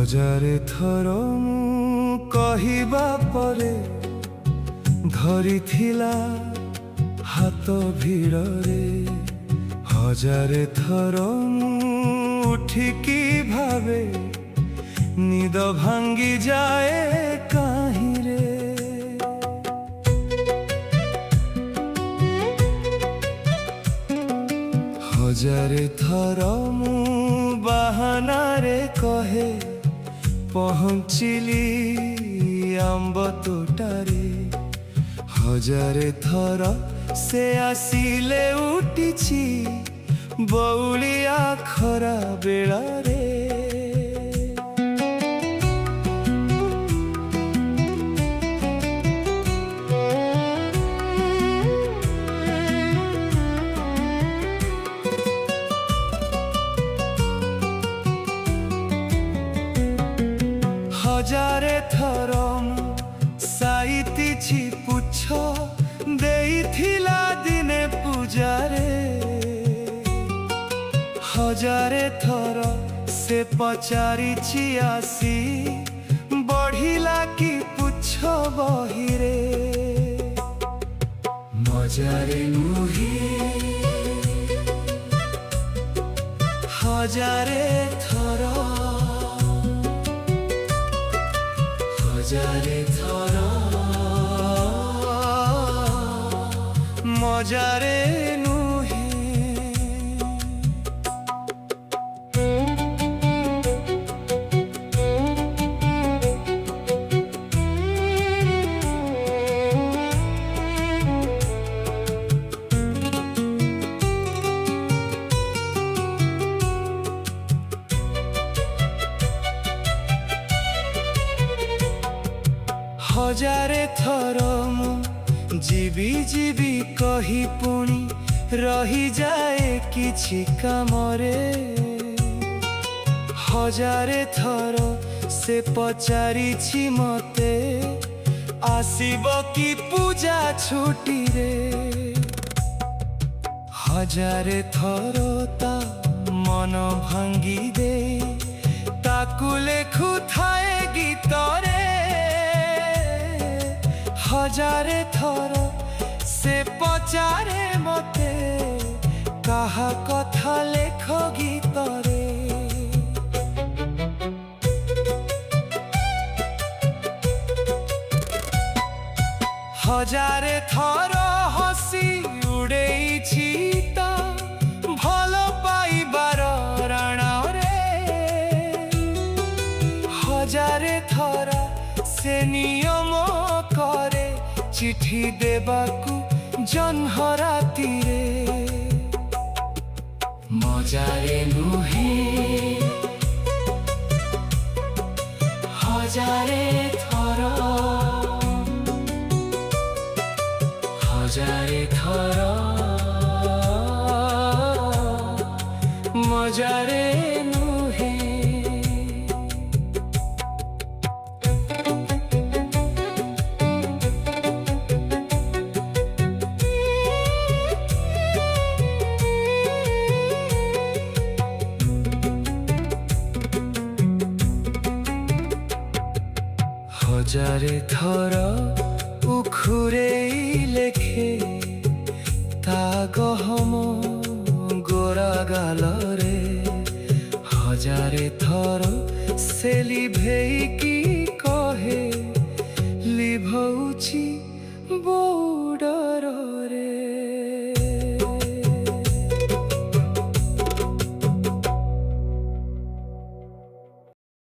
हजारे थर मु कहिबा परे धरिथिला हाथ भिड़रे। हजारे थर मु उठिकी भावे निद भांगी जाए काहीं रे। हजारे थर मु बाहाना रे कहे पहुँचिली आंब तोटारे। हजारे थर से आसिले उठिछि बौलिया खरा बेला रे। हजारे थर साइतिछि पुछ देइथिला दिने पूजारे। हजारे थर से पचारिछि आसी बढ़िला कि पुछ बहिरे। मजारे नुही हजारे थर हजारे थर मजारे नुही। हजारे थर मु जीवी जीवी कही पुणी रही जाए किछि कामरे। हजारे थर से पचारिछि मते आसिबो कि पूजा छुटी रे। हजारे थर ता मन भांगी दे ताकु लेखु थाए गीतरे। हजारे थर से पचारे मते कहा कथा लेख गीतरे। हजारे थर हसी उड़ेइछि ता भल पाइबार राण रे। हजारे थर से नियम करे चिठी देबाकू जन्ह रातिरे। मजारे नुहे हजारे थर हजारे थर मजारे नुहे। हजारे थर उखुरे लेखे ता गहम गोरा गालरे। हजारे थर से लिभेई